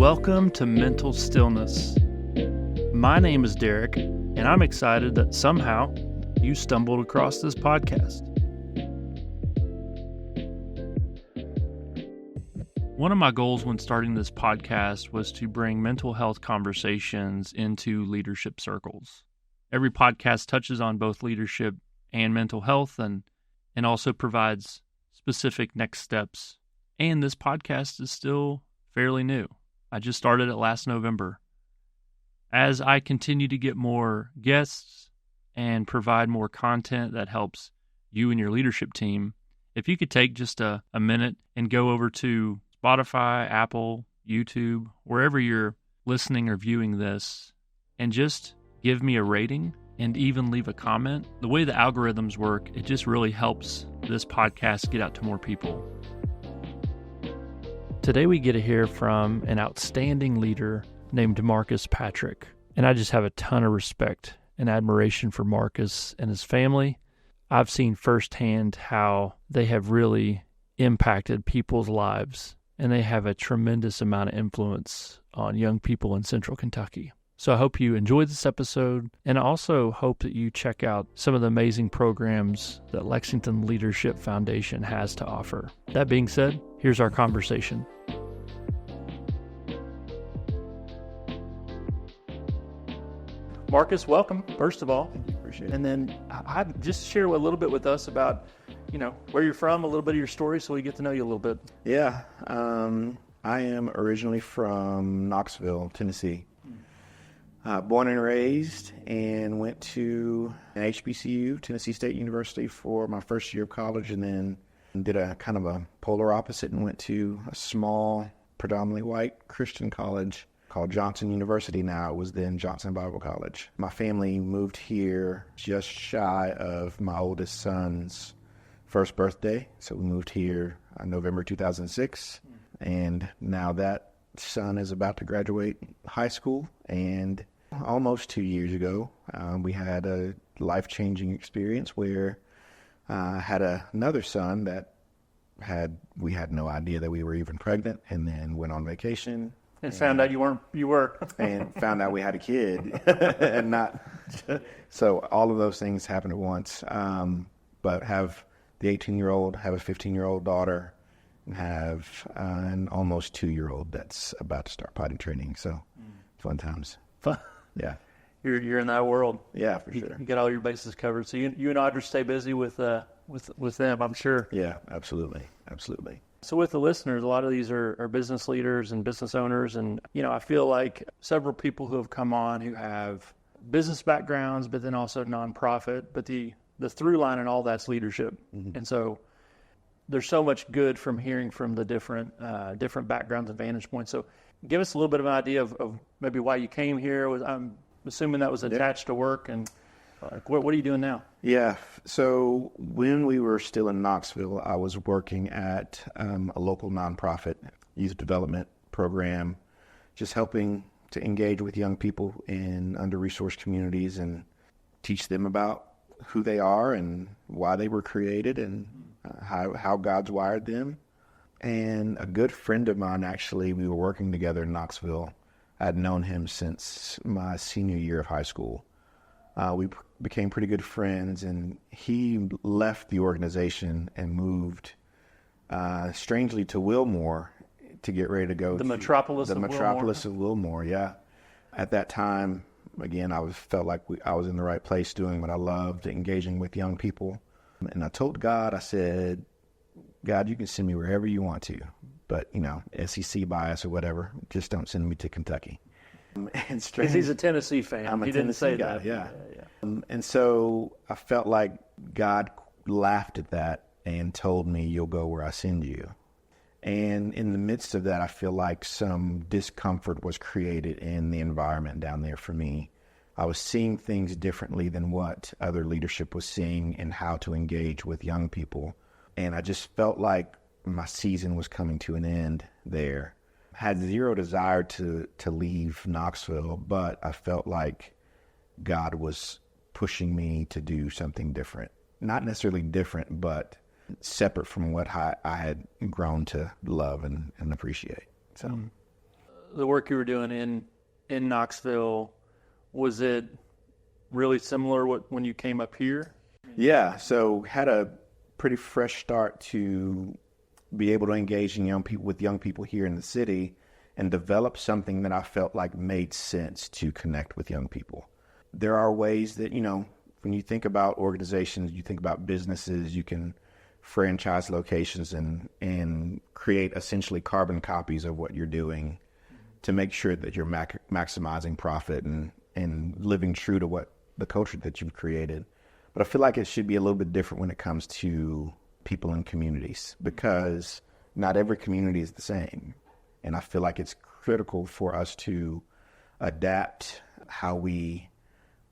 Welcome to Mental Stillness. My name is Derek, and I'm excited that somehow you stumbled across this podcast. One of my goals when starting this podcast was to bring mental health conversations into leadership circles. Every podcast touches on both leadership and mental health and also provides specific next steps. And this podcast is still fairly new. I just started it last November. As I continue to get more guests and provide more content that helps you and your leadership team, if you could take just a minute and go over to Spotify, Apple, YouTube, wherever you're listening or viewing this, and just give me a rating and even leave a comment. The way the algorithms work, it just really helps this podcast get out to more people. Today we get to hear from an outstanding leader named Marcus Patrick, and I just have a ton of respect and admiration for Marcus and his family. I've seen firsthand how they have really impacted people's lives, and they have a tremendous amount of influence on young people in Central Kentucky. So I hope you enjoyed this episode, and I also hope that you check out some of the amazing programs that Lexington Leadership Foundation has to offer. That being said, here's our conversation. Marcus, welcome, first of all. Appreciate it. And then I just share a little bit with us about, where you're from, a little bit of your story so we get to know you a little bit. Yeah. I am originally from Knoxville, Tennessee. Born and raised, and went to an HBCU, Tennessee State University, for my first year of college, and then did a kind of a polar opposite and went to a small, predominantly white Christian college called Johnson University. Now it was then Johnson Bible College. My family moved here just shy of my oldest son's first birthday, so we moved here November 2006, and now that son is about to graduate high school, and almost 2 years ago, we had a life-changing experience where I had another son that we had no idea that we were even pregnant, and then went on vacation. And found out you were. And found out we had a kid, and not. So all of those things happened at once. But have the 18-year-old, have a 15-year-old daughter, and have an almost 2-year-old that's about to start potty training. So fun times. Fun. Yeah. You're in that world. Yeah, for sure. You got all your bases covered. So you and Audrey stay busy with them, I'm sure. Yeah, absolutely. Absolutely. So with the listeners, a lot of these are business leaders and business owners. And, I feel like several people who have come on who have business backgrounds, but then also nonprofit. But the through line and all that's leadership. Mm-hmm. And so there's so much good from hearing from the different backgrounds and vantage points. So give us a little bit of an idea of maybe why you came here. I'm assuming that was attached to work. And what are you doing now? Yeah. So when we were still in Knoxville, I was working at a local nonprofit youth development program, just helping to engage with young people in under-resourced communities and teach them about who they are and why they were created and how God's wired them. And a good friend of mine, actually, we were working together in Knoxville. I'd known him since my senior year of high school. We became pretty good friends, and he left the organization and moved, strangely, to Wilmore to get ready to go. The metropolis of Wilmore, yeah. At that time, again, I felt like I was in the right place doing what I loved, engaging with young people. And I told God, I said, God, you can send me wherever you want to, but, SEC bias or whatever, just don't send me to Kentucky. Because he's a Tennessee fan. He didn't say guy, that. Yeah. And so I felt like God laughed at that and told me, you'll go where I send you. And in the midst of that, I feel like some discomfort was created in the environment down there for me. I was seeing things differently than what other leadership was seeing and how to engage with young people. And I just felt like my season was coming to an end there. Had zero desire to leave Knoxville, but I felt like God was pushing me to do something different. Not necessarily different, but separate from what I had grown to love and appreciate. So the work you were doing in Knoxville, was it really similar when you came up here? Yeah, so had a pretty fresh start to be able to engage with young people here in the city and develop something that I felt like made sense to connect with young people. There are ways that, when you think about organizations, you think about businesses, you can franchise locations and create essentially carbon copies of what you're doing to make sure that you're maximizing profit and living true to what the culture that you've created. But I feel like it should be a little bit different when it comes to people in communities, because not every community is the same. And I feel like it's critical for us to adapt how we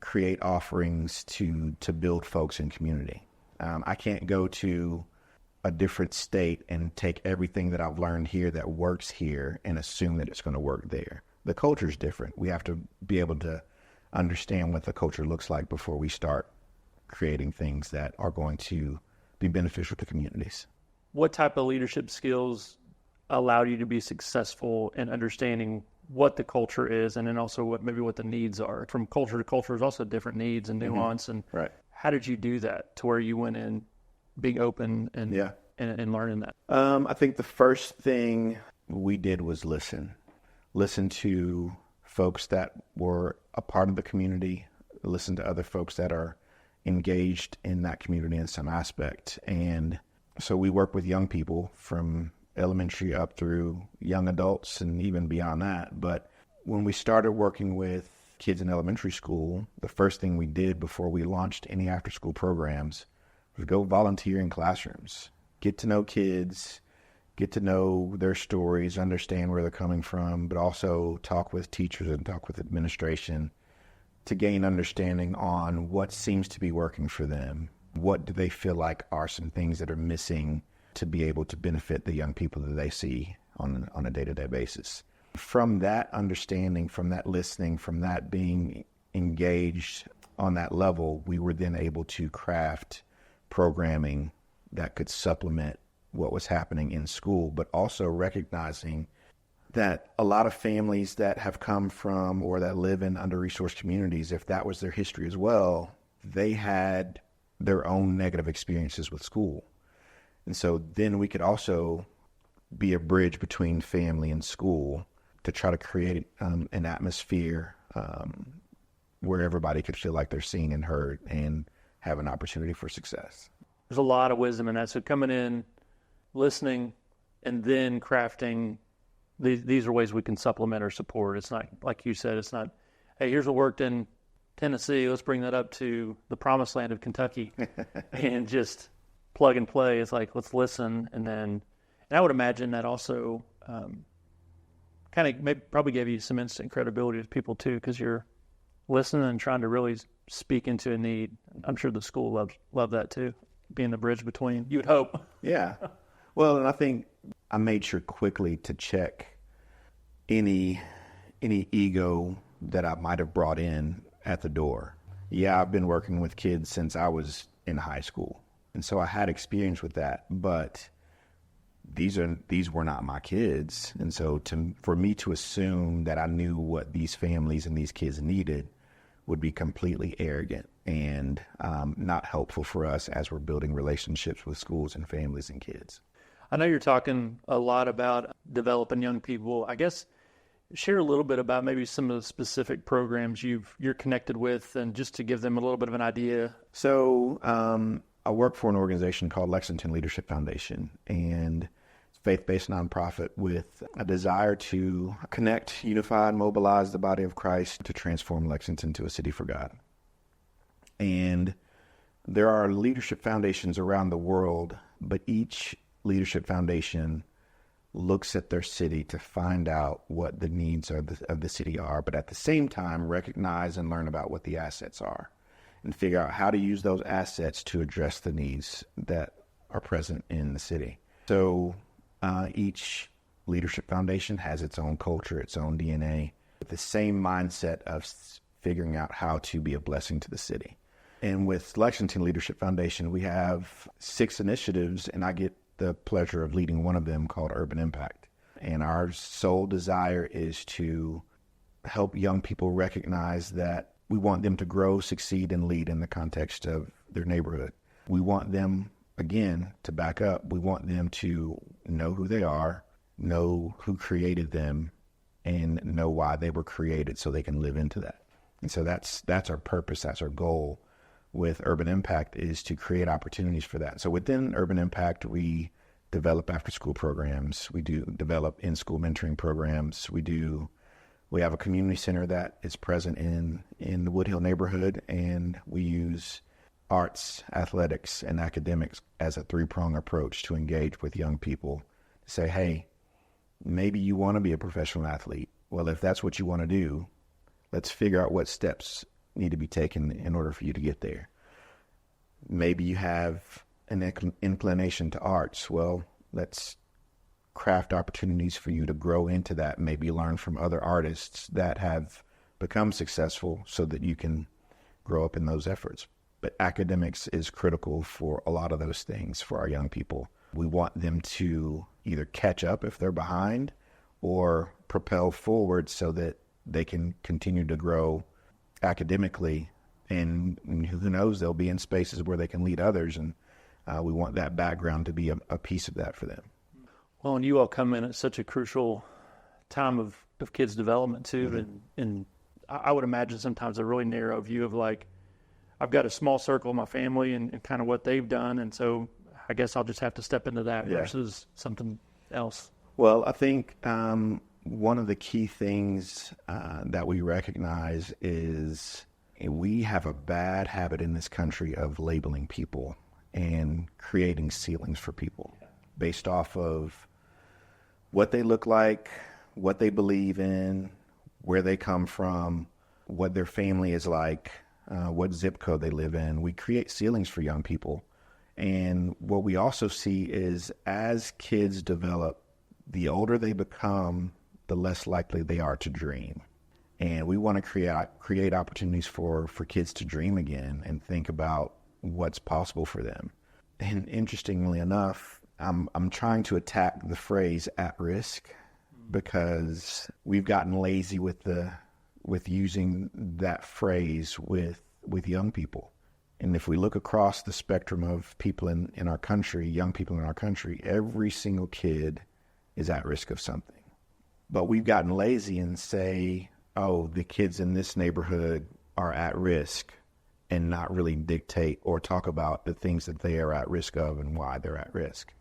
create offerings to build folks in community. I can't go to a different state and take everything that I've learned here that works here and assume that it's going to work there. The culture is different. We have to be able to understand what the culture looks like before we start creating things that are going to be beneficial to communities. What type of leadership skills allowed you to be successful in understanding what the culture is, and then also what the needs are? From culture to culture, there's also different needs and nuance. Mm-hmm. And right. How did you do that to where you went in being open and learning that? I think the first thing we did was listen to folks that were a part of the community, listen to other folks that are engaged in that community in some aspect. And so we work with young people from elementary up through young adults and even beyond that. But when we started working with kids in elementary school, the first thing we did before we launched any after-school programs was go volunteer in classrooms, get to know kids, get to know their stories, understand where they're coming from, but also talk with teachers and talk with administration to gain understanding on what seems to be working for them. What do they feel like are some things that are missing to be able to benefit the young people that they see on a day-to-day basis? From that understanding, from that listening, from that being engaged on that level, we were then able to craft programming that could supplement what was happening in school, but also recognizing that a lot of families that have come from or that live in under-resourced communities, if that was their history as well, they had their own negative experiences with school. And so then we could also be a bridge between family and school to try to create an atmosphere where everybody could feel like they're seen and heard and have an opportunity for success. There's a lot of wisdom in that. So coming in, listening, and then crafting, these are ways we can supplement or support. It's not, like you said, it's not, hey, here's what worked in Tennessee, let's bring that up to the promised land of Kentucky and just plug and play. It's like, let's listen. And I would imagine that also probably gave you some instant credibility with people too, because you're listening and trying to really speak into a need. I'm sure the school loved that too, being the bridge between, you'd hope. Yeah. Well, and I think I made sure quickly to check any ego that I might have brought in at the door. Yeah, I've been working with kids since I was in high school, and so I had experience with that, but these were not my kids. And so for me to assume that I knew what these families and these kids needed would be completely arrogant and not helpful for us as we're building relationships with schools and families and kids. I know you're talking a lot about developing young people. I guess share a little bit about maybe some of the specific programs you're connected with, and just to give them a little bit of an idea. So I work for an organization called Lexington Leadership Foundation, and it's a faith-based nonprofit with a desire to connect, unify, and mobilize the body of Christ to transform Lexington to a city for God. And there are leadership foundations around the world, but each leadership foundation looks at their city to find out what the needs of the city are, but at the same time recognize and learn about what the assets are and figure out how to use those assets to address the needs that are present in the city. So each leadership foundation has its own culture, its own DNA, with the same mindset of figuring out how to be a blessing to the city. And with Lexington Leadership Foundation, we have 6 initiatives, and I get the pleasure of leading one of them called Urban Impact. And our sole desire is to help young people recognize that we want them to grow, succeed, and lead in the context of their neighborhood. We want them, again, to back up, we want them to know who they are, know who created them, and know why they were created so they can live into that. And so that's our purpose, that's our goal with Urban Impact, is to create opportunities for that. So within Urban Impact, we develop after-school programs. We do develop in-school mentoring programs. We have a community center that is present in the Wood Hill neighborhood, and we use arts, athletics, and academics as a three-prong approach to engage with young people. Say, hey, maybe you want to be a professional athlete. Well, if that's what you want to do, let's figure out what steps need to be taken in order for you to get there. Maybe you have an inclination to arts. Well, let's craft opportunities for you to grow into that, maybe learn from other artists that have become successful so that you can grow up in those efforts. But academics is critical for a lot of those things for our young people. We want them to either catch up if they're behind or propel forward so that they can continue to grow academically, and who knows, they'll be in spaces where they can lead others, and we want that background to be a piece of that for them. Well, and you all come in at such a crucial time of kids' development too, Mm-hmm. and I would imagine sometimes a really narrow view of like, I've got a small circle of my family and kind of what they've done, and so I guess I'll just have to step into that versus something else. Well, I think one of the key things that we recognize is we have a bad habit in this country of labeling people and creating ceilings for people based off of what they look like, what they believe in, where they come from, what their family is like, what zip code they live in. We create ceilings for young people. And what we also see is as kids develop, the older they become, the less likely they are to dream. And we want to create opportunities for kids to dream again and think about what's possible for them. And interestingly enough, I'm trying to attack the phrase at risk because we've gotten lazy with using that phrase with young people. And if we look across the spectrum of people in our country, young people in our country, every single kid is at risk of something. But we've gotten lazy and say, oh, the kids in this neighborhood are at risk, and not really dictate or talk about the things that they are at risk of and why they're at risk.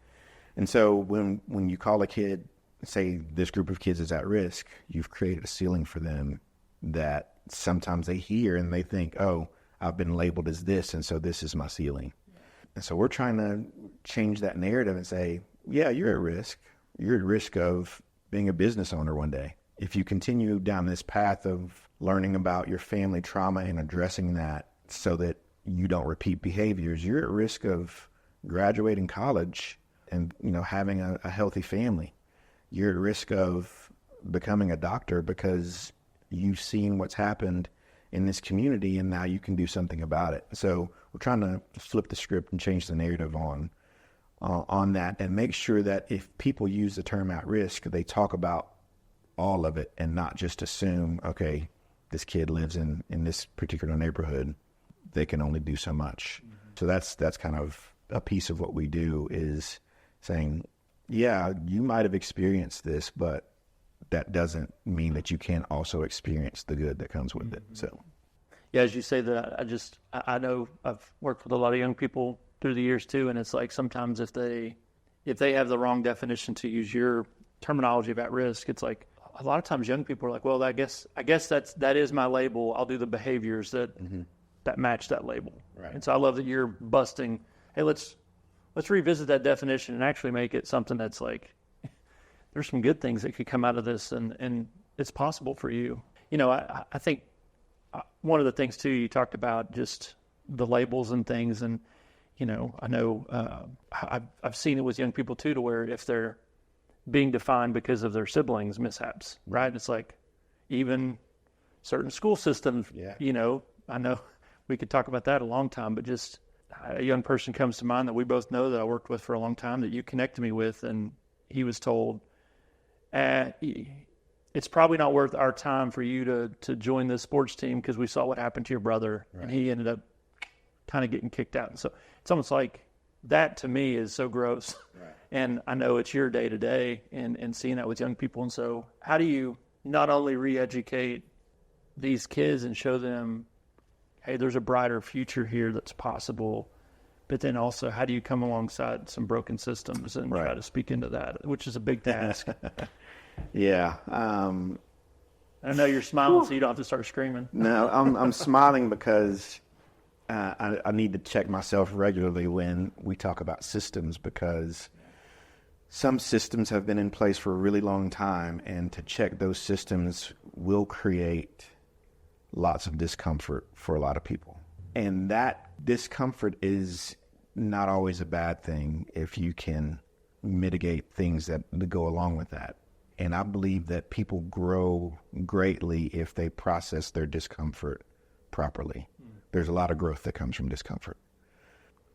And so when you call a kid, say this group of kids is at risk, you've created a ceiling for them that sometimes they hear and they think, oh, I've been labeled as this, and so this is my ceiling. And so we're trying to change that narrative and say, yeah, you're at risk. You're at risk of being a business owner one day. If you continue down this path of learning about your family trauma and addressing that so that you don't repeat behaviors, you're at risk of graduating college and, having a healthy family. You're at risk of becoming a doctor because you've seen what's happened in this community and now you can do something about it. So we're trying to flip the script and change the narrative on that and make sure that if people use the term at risk, they talk about all of it and not just assume, okay, this kid lives in this particular neighborhood, they can only do so much. Mm-hmm. So that's kind of a piece of what we do, is saying, yeah, you might have experienced this, but that doesn't mean that you can't also experience the good that comes with it. So, yeah, as you say that, I know I've worked with a lot of young people through the years too, and it's like sometimes if they have the wrong definition, to use your terminology of at risk, it's like a lot of times young people are like, well, I guess that is my label. I'll do the behaviors that match that label. Right. And so I love that you're busting, hey, let's revisit that definition and actually make it something that's like, there's some good things that could come out of this, and it's possible for you. I think one of the things too, you talked about just the labels and things, and I know I've seen it with young people too, to where if they're being defined because of their siblings' mishaps, right? It's like even certain school systems, I know we could talk about that a long time, but just a young person comes to mind that we both know that I worked with for a long time that you connected me with, and he was told, it's probably not worth our time for you to join this sports team because we saw what happened to your brother, and he ended up kind of getting kicked out. And so it's almost like that to me is so gross. Right. And I know it's your day to day and seeing that with young people. And so how do you not only re-educate these kids and show them, hey, there's a brighter future here that's possible, but then also how do you come alongside some broken systems and try to speak into that, which is a big task. Yeah. I know you're smiling, so you don't have to start screaming. No, I'm smiling because I need to check myself regularly when we talk about systems, because some systems have been in place for a really long time, and to check those systems will create lots of discomfort for a lot of people. And that discomfort is not always a bad thing if you can mitigate things that go along with that. And I believe that people grow greatly if they process their discomfort properly. There's a lot of growth that comes from discomfort.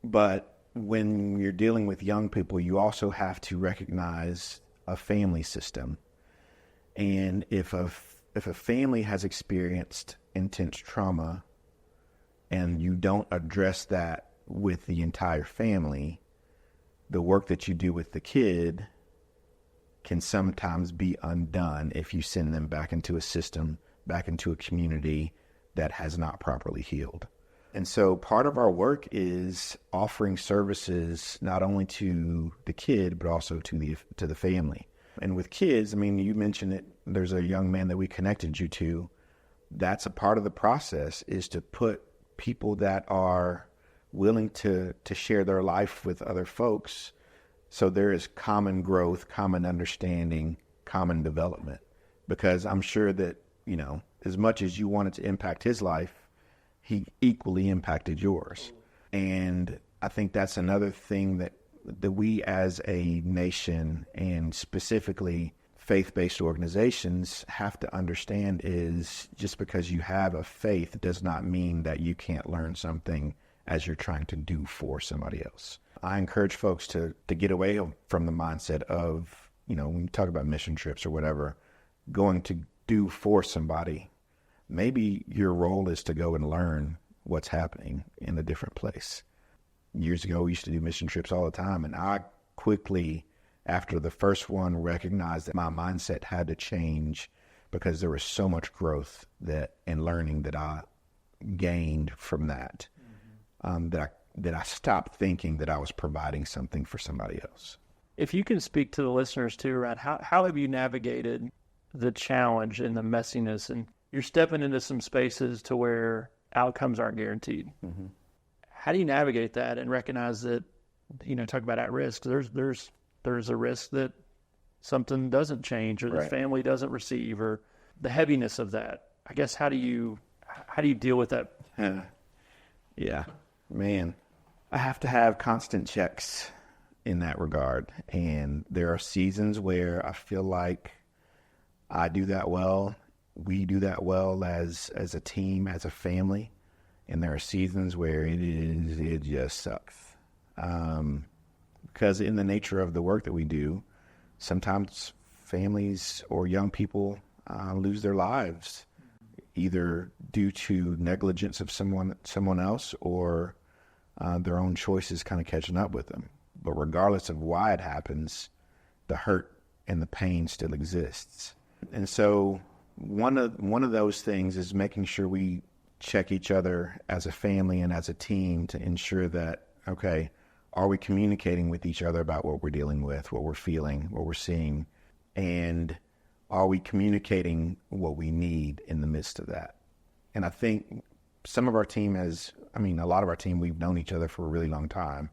But when you're dealing with young people, you also have to recognize a family system. And if a family has experienced intense trauma and you don't address that with the entire family, the work that you do with the kid can sometimes be undone if you send them back into a system, back into a community that has not properly healed. And so part of our work is offering services not only to the kid, but also to the family. And with kids, I mean, you mentioned it, there's a young man that we connected you to. That's a part of the process, is to put people that are willing to share their life with other folks. So there is common growth, common understanding, common development. Because I'm sure that, you know, as much as you wanted to impact his life, he equally impacted yours. And I think that's another thing that we as a nation, and specifically faith-based organizations, have to understand is just because you have a faith does not mean that you can't learn something as you're trying to do for somebody else. I encourage folks to get away from the mindset of, you know, when you talk about mission trips or whatever, going to do for somebody. Maybe your role is to go and learn what's happening in a different place. Years ago, we used to do mission trips all the time, and I quickly, after the first one, recognized that my mindset had to change because there was so much growth and learning that I gained from that, that I stopped thinking that I was providing something for somebody else. If you can speak to the listeners too, around how have you navigated the challenge and the messiness, and you're stepping into some spaces to where outcomes aren't guaranteed. Mm-hmm. How do you navigate that and recognize that, you know, talk about at risk, there's a risk that something doesn't change or the family doesn't receive, or the heaviness of that. I guess, how do you deal with that? Yeah, man, I have to have constant checks in that regard. And there are seasons where I feel like I do that well. We do that well as a team, as a family. And there are seasons where it just sucks. Because in the nature of the work that we do, sometimes families or young people lose their lives, either due to negligence of someone else, or their own choices kind of catching up with them. But regardless of why it happens, the hurt and the pain still exists. And so one of those things is making sure we check each other as a family and as a team to ensure that, okay, are we communicating with each other about what we're dealing with, what we're feeling, what we're seeing, and are we communicating what we need in the midst of that? And I think a lot of our team, we've known each other for a really long time.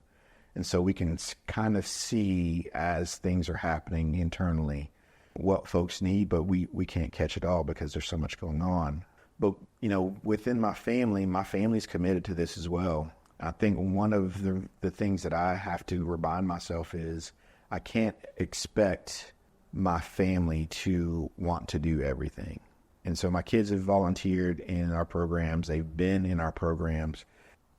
And so we can kind of see as things are happening internally what folks need, but we can't catch it all because there's so much going on. But, you know, within my family's committed to this as well. I think one of the things that I have to remind myself is I can't expect my family to want to do everything. And so my kids have volunteered in our programs. They've been in our programs,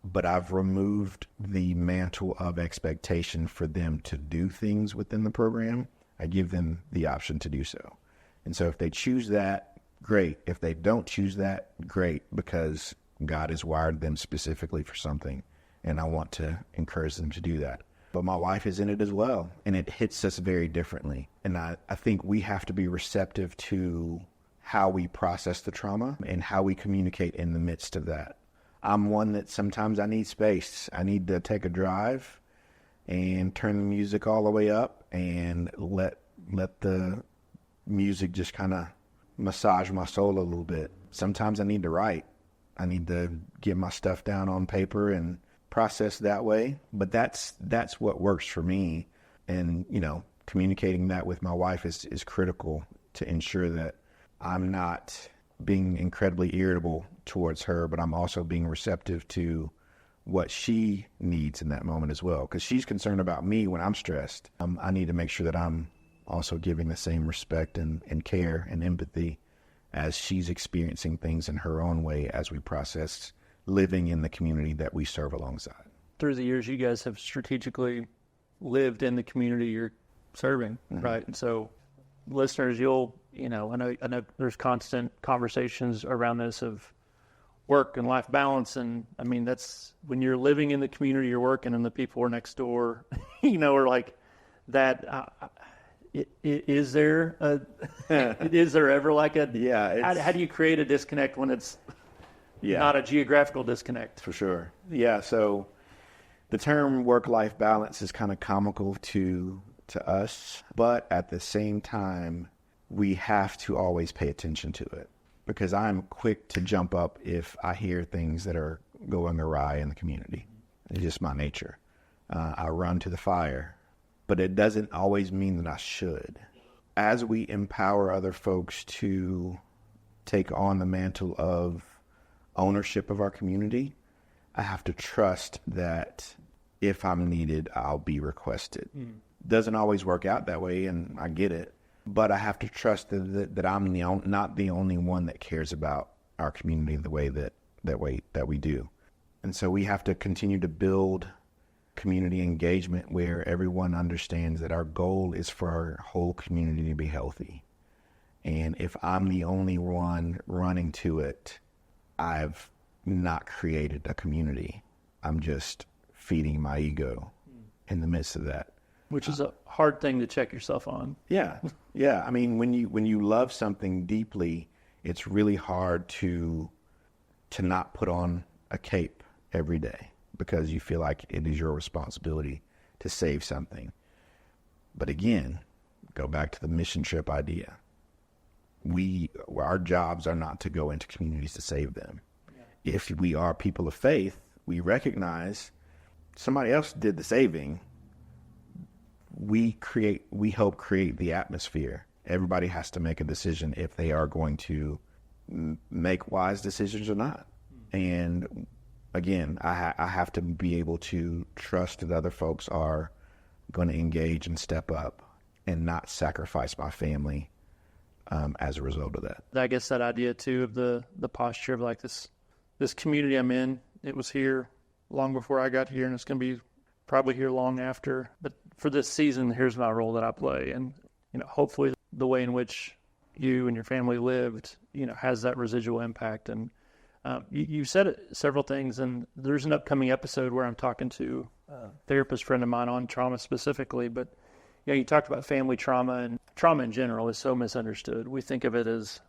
but I've removed the mantle of expectation for them to do things within the program. I give them the option to do so. And so if they choose that, great. If they don't choose that, great, because God has wired them specifically for something, and I want to encourage them to do that. But my wife is in it as well, and it hits us very differently. And I think we have to be receptive to how we process the trauma and how we communicate in the midst of that. I'm one that sometimes I need space. I need to take a drive and turn the music all the way up and let the music just kind of massage my soul a little bit. Sometimes I need to write. I need to get my stuff down on paper and process that way. But that's what works for me. And, communicating that with my wife is critical to ensure that I'm not being incredibly irritable towards her, but I'm also being receptive to what she needs in that moment as well. Because she's concerned about me when I'm stressed. I need to make sure that I'm also giving the same respect and care and empathy as she's experiencing things in her own way as we process living in the community that we serve alongside. Through the years, you guys have strategically lived in the community you're serving, right? And so listeners, I know there's constant conversations around this of work and life balance. And I mean, that's when you're living in the community you're working and the people are next door, are like that. Is there ever like a, how do you create a disconnect when it's not a geographical disconnect? For sure. Yeah. So the term work-life balance is kind of comical to us, but at the same time, we have to always pay attention to it, because I'm quick to jump up if I hear things that are going awry in the community. It's just my nature. I run to the fire, but it doesn't always mean that I should. As we empower other folks to take on the mantle of ownership of our community, I have to trust that if I'm needed, I'll be requested. Doesn't always work out that way, and I get it. But I have to trust that I'm not the only one that cares about our community the way that we do. And so we have to continue to build community engagement where everyone understands that our goal is for our whole community to be healthy. And if I'm the only one running to it, I've not created a community. I'm just feeding my ego in the midst of that. Which is a hard thing to check yourself on. Yeah. Yeah. I mean, when you love something deeply, it's really hard to not put on a cape every day because you feel like it is your responsibility to save something. But again, go back to the mission trip idea. Our jobs are not to go into communities to save them. Yeah. If we are people of faith, we recognize somebody else did the saving. We help create the atmosphere. Everybody has to make a decision if they are going to make wise decisions or not. And again, I have to be able to trust that other folks are going to engage and step up and not sacrifice my family as a result of that. I guess that idea too of the posture of like this community I'm in, it was here long before I got here, and it's going to be probably here long after. But for this season, here's my role that I play. And, hopefully the way in which you and your family lived, has that residual impact. And you said several things, and there's an upcoming episode where I'm talking to a therapist friend of mine on trauma specifically. But, you talked about family trauma, and trauma in general is so misunderstood. We think of it as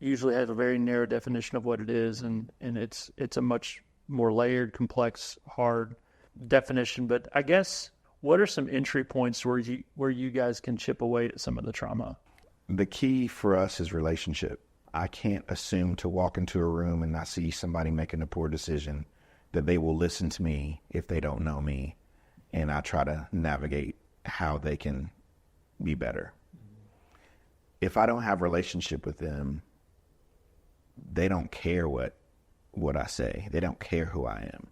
usually has a very narrow definition of what it is, and it's a much more layered, complex, hard definition. But I guess, what are some entry points where you guys can chip away at some of the trauma? The key for us is relationship. I can't assume to walk into a room and I see somebody making a poor decision that they will listen to me if they don't know me, and I try to navigate how they can be better. If I don't have a relationship with them, they don't care what I say. They don't care who I am.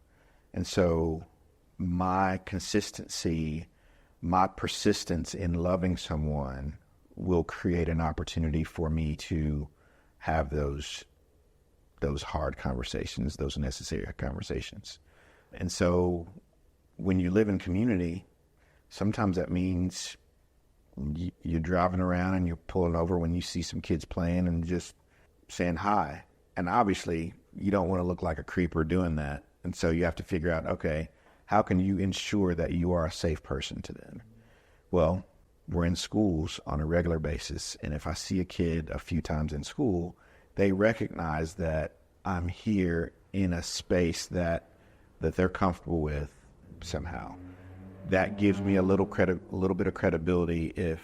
And so my consistency, my persistence in loving someone will create an opportunity for me to have those hard conversations, those necessary conversations. And so when you live in community, sometimes that means You're driving around and you're pulling over when you see some kids playing and just saying hi. And obviously, you don't want to look like a creeper doing that. And so you have to figure out, okay, how can you ensure that you are a safe person to them? Well, we're in schools on a regular basis. And if I see a kid a few times in school, they recognize that I'm here in a space that they're comfortable with somehow. That gives me a little bit of credibility if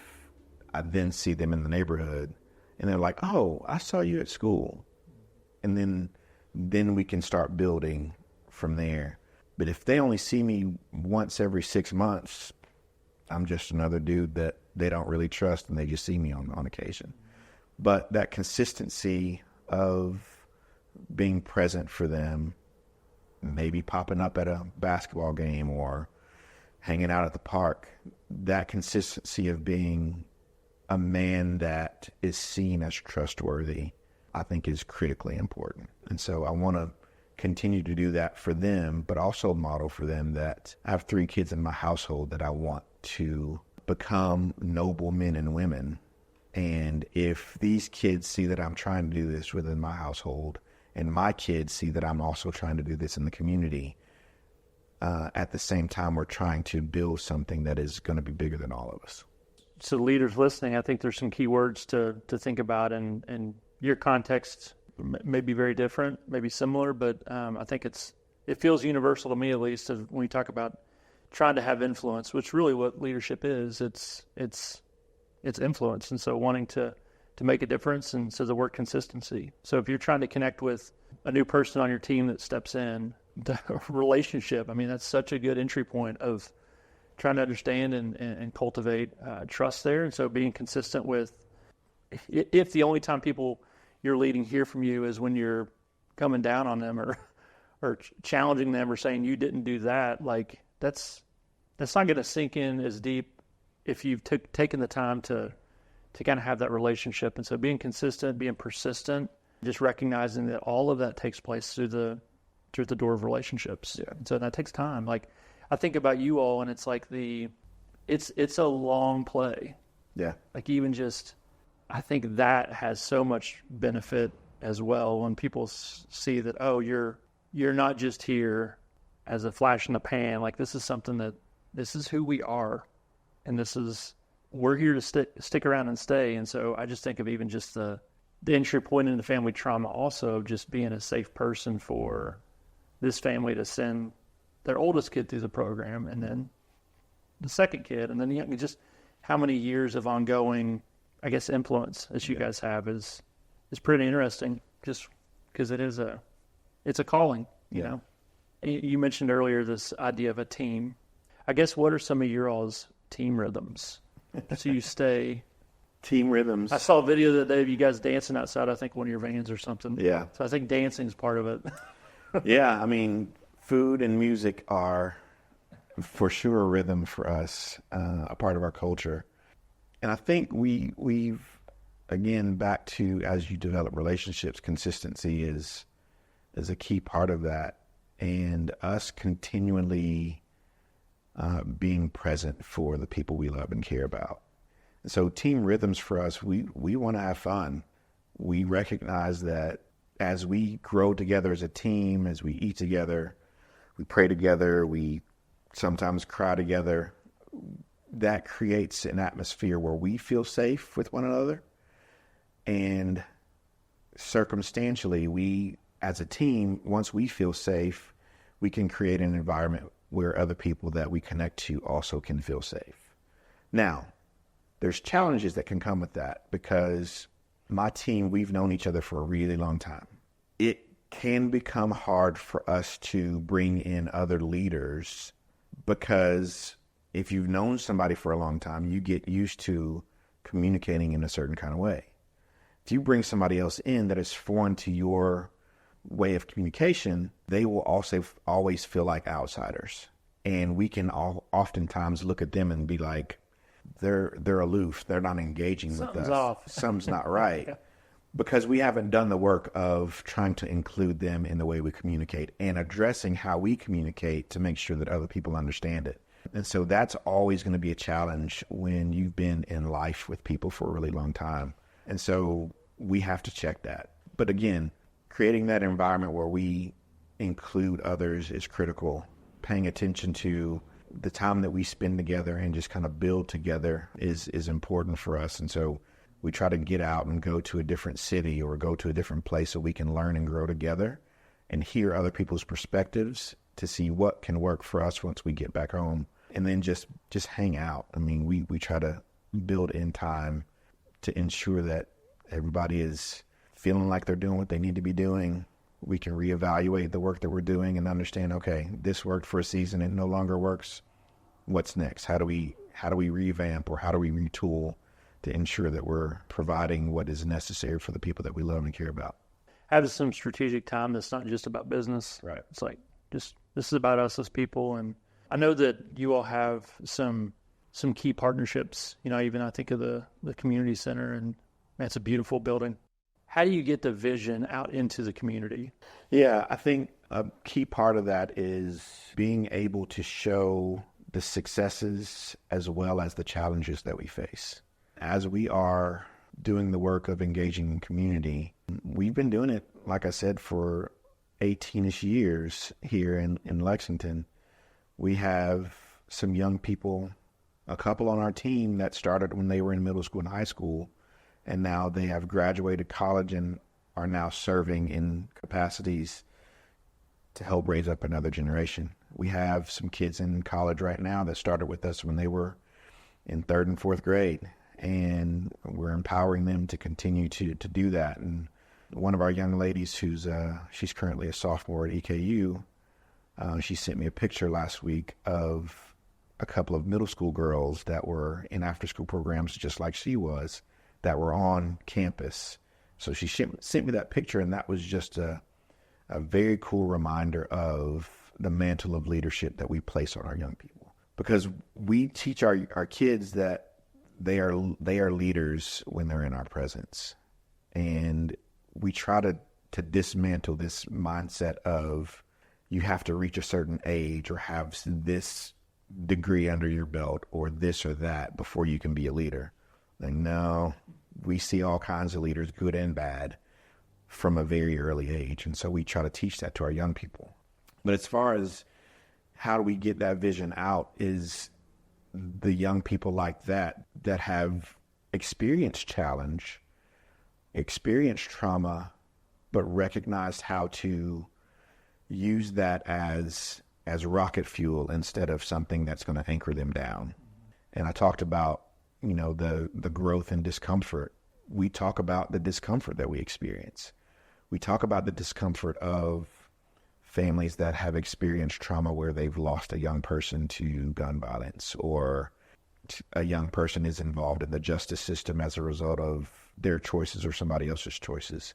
I then see them in the neighborhood and they're like, oh, I saw you at school. And then we can start building from there. But if they only see me once every 6 months, I'm just another dude that they don't really trust and they just see me on occasion. But that consistency of being present for them, maybe popping up at a basketball game or hanging out at the park, that consistency of being a man that is seen as trustworthy, I think is critically important. And so I want to continue to do that for them, but also model for them that I have 3 kids in my household that I want to become noble men and women. And if these kids see that I'm trying to do this within my household, and my kids see that I'm also trying to do this in the community, at the same time, we're trying to build something that is going to be bigger than all of us. So leaders listening, I think there's some key words to think about, and your context may be very different, maybe similar, but I think it feels universal to me, at least, when we talk about trying to have influence, which really what leadership is. It's influence, and so wanting to make a difference, and so the word consistency. So if you're trying to connect with a new person on your team that steps in, the relationship, I mean, that's such a good entry point of trying to understand and cultivate trust there. And so being consistent with, if the only time people you're leading hear from you is when you're coming down on them or challenging them or saying you didn't do that, like that's not going to sink in as deep if you've taken the time to kind of have that relationship. And so being consistent, being persistent, just recognizing that all of that takes place through the door of relationships. Yeah. And so that takes time. Like I think about you all, and it's like it's a long play. Yeah. Like even just, I think that has so much benefit as well when people see that, oh, you're not just here as a flash in the pan. Like this is something this is who we are, and we're here to stick around and stay. And so I just think of even just the entry point into family trauma, also just being a safe person for this family to send their oldest kid through the program, and then the second kid, and then just how many years of ongoing, I guess, influence as you guys have is pretty interesting, just because it's a calling, you know. You mentioned earlier this idea of a team. I guess, what are some of your all's team rhythms? So you stay... Team rhythms. I saw a video the day of you guys dancing outside, I think, one of your vans or something. Yeah. So I think dancing is part of it. Yeah, I mean, food and music are for sure a rhythm for us, a part of our culture. And I think we've, again, back to as you develop relationships, consistency is a key part of that. And us continually being present for the people we love and care about. And so team rhythms for us, we want to have fun. We recognize that as we grow together as a team, as we eat together, we pray together, we sometimes cry together, that creates an atmosphere where we feel safe with one another. And circumstantially, we as a team, once we feel safe, we can create an environment where other people that we connect to also can feel safe. Now, there's challenges that can come with that, because my team, we've known each other for a really long time. It can become hard for us to bring in other leaders, because if you've known somebody for a long time, you get used to communicating in a certain kind of way. If you bring somebody else in that is foreign to your way of communication, they will also always feel like outsiders. And we can oftentimes look at them and be like, they're aloof. They're not engaging with us. Something's off. Something's not right. Because we haven't done the work of trying to include them in the way we communicate and addressing how we communicate to make sure that other people understand it. And so that's always going to be a challenge when you've been in life with people for a really long time. And so we have to check that. But again, creating that environment where we include others is critical. Paying attention to the time that we spend together and just kind of build together is important for us. And so we try to get out and go to a different city or go to a different place so we can learn and grow together and hear other people's perspectives to see what can work for us once we get back home. And then just hang out. I mean, we try to build in time to ensure that everybody is feeling like they're doing what they need to be doing. We can reevaluate the work that we're doing and understand, okay, this worked for a season, it no longer works. What's next? How do we revamp or how do we retool to ensure that we're providing what is necessary for the people that we love and care about? Have some strategic time that's not just about business. Right. It's like this is about us as people. And I know that you all have some key partnerships. Even I think of the community center, and that's a beautiful building. How do you get the vision out into the community? Yeah, I think a key part of that is being able to show the successes as well as the challenges that we face. As we are doing the work of engaging the community, we've been doing it, like I said, for 18-ish years here in Lexington. We have some young people, a couple on our team that started when they were in middle school and high school, and now they have graduated college and are now serving in capacities to help raise up another generation. We have some kids in college right now that started with us when they were in 3rd and 4th grade, and we're empowering them to continue to do that. And one of our young ladies she's currently a sophomore at EKU, she sent me a picture last week of a couple of middle school girls that were in after-school programs just like she was, that were on campus. So she sent me that picture, and that was just a very cool reminder of the mantle of leadership that we place on our young people. Because we teach our kids that they are leaders when they're in our presence. And we try to dismantle this mindset of you have to reach a certain age or have this degree under your belt or this or that before you can be a leader. Like, no, we see all kinds of leaders, good and bad, from a very early age. And so we try to teach that to our young people. But as far as how do we get that vision out is the young people like that have experienced challenge, experienced trauma, but recognized how to use that as rocket fuel instead of something that's going to anchor them down. And I talked about, the growth and discomfort. We talk about the discomfort that we experience. We talk about the discomfort of families that have experienced trauma where they've lost a young person to gun violence, or a young person is involved in the justice system as a result of their choices or somebody else's choices.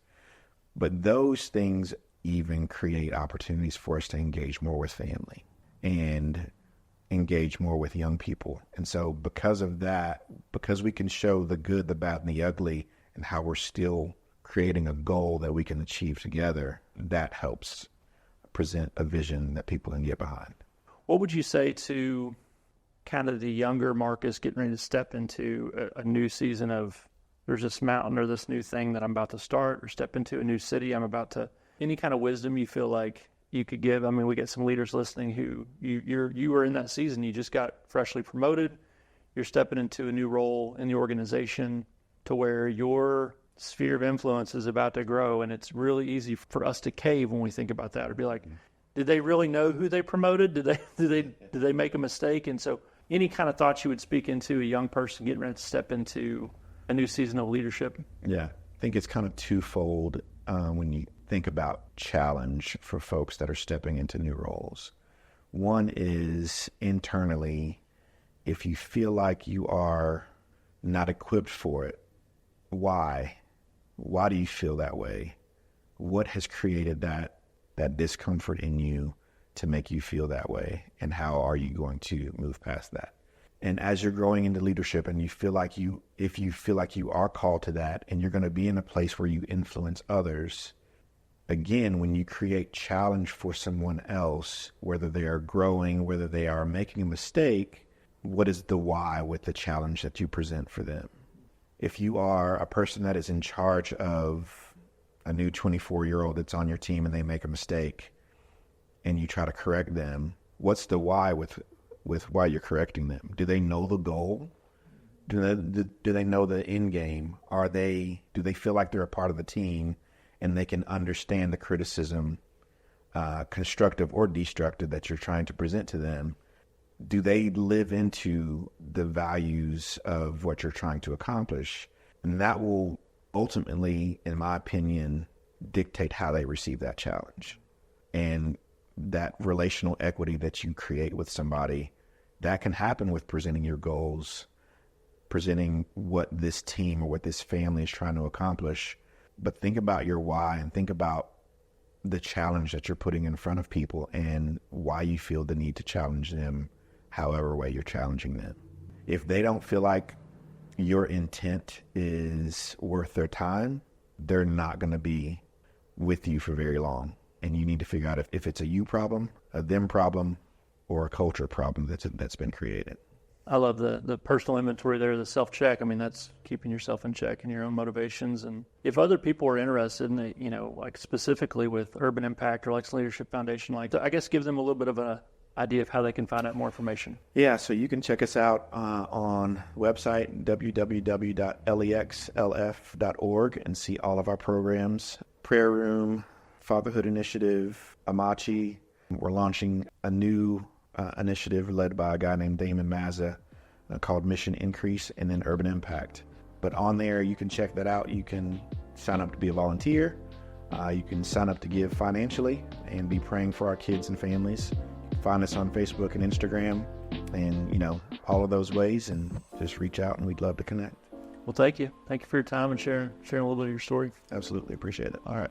But those things even create opportunities for us to engage more with family and engage more with young people. And so because of that, because we can show the good, the bad, and the ugly, and how we're still creating a goal that we can achieve together, that helps present a vision that people can get behind. What would you say to kind of the younger Marcus getting ready to step into a new season of, there's this mountain or this new thing that I'm about to start, or step into a new city any kind of wisdom you feel like you could give? I mean, we get some leaders listening who you were in that season, you just got freshly promoted, you're stepping into a new role in the organization to where your sphere of influence is about to grow, and it's really easy for us to cave when we think about that, or be like, did they really know who they promoted? Did they make a mistake? And so any kind of thoughts you would speak into a young person getting ready to step into a new season of leadership? Yeah, I think it's kind of twofold when you think about challenge for folks that are stepping into new roles. One is internally, if you feel like you are not equipped for it, why? Why do you feel that way? What has created that discomfort in you to make you feel that way? And how are you going to move past that? And as you're growing into leadership and if you feel like you are called to that and you're going to be in a place where you influence others, again, when you create challenge for someone else, whether they are growing, whether they are making a mistake, what is the why with the challenge that you present for them? If you are a person that is in charge of a new 24-year-old that's on your team and they make a mistake and you try to correct them, what's the why with why you're correcting them? Do they know the goal? Do they know the end game? Do they feel like they're a part of the team and they can understand the criticism, constructive or destructive, that you're trying to present to them? Do they live into the values of what you're trying to accomplish? And that will ultimately, in my opinion, dictate how they receive that challenge. And that relational equity that you create with somebody, that can happen with presenting your goals, presenting what this team or what this family is trying to accomplish. But think about your why and think about the challenge that you're putting in front of people and why you feel the need to challenge them however way you're challenging them. If they don't feel like your intent is worth their time, they're not going to be with you for very long. And you need to figure out if it's a you problem, a them problem, or a culture problem that's been created. I love the personal inventory there, the self-check. I mean, that's keeping yourself in check and your own motivations. And if other people are interested in it, you know, like specifically with Urban Impact or Lex Leadership Foundation, like, I guess give them a little bit of an idea of how they can find out more information. Yeah, so you can check us out on the website, www.lexlf.org, and see all of our programs. Prayer Room, Fatherhood Initiative, Amachi. We're launching a new initiative led by a guy named Damon Mazza called Mission Increase, and then Urban Impact. But on there, you can check that out. You can sign up to be a volunteer. You can sign up to give financially and be praying for our kids and families. Find us on Facebook and Instagram and, you know, all of those ways, and just reach out and we'd love to connect. Well, thank you. Thank you for your time and sharing a little bit of your story. Absolutely. Appreciate it. All right.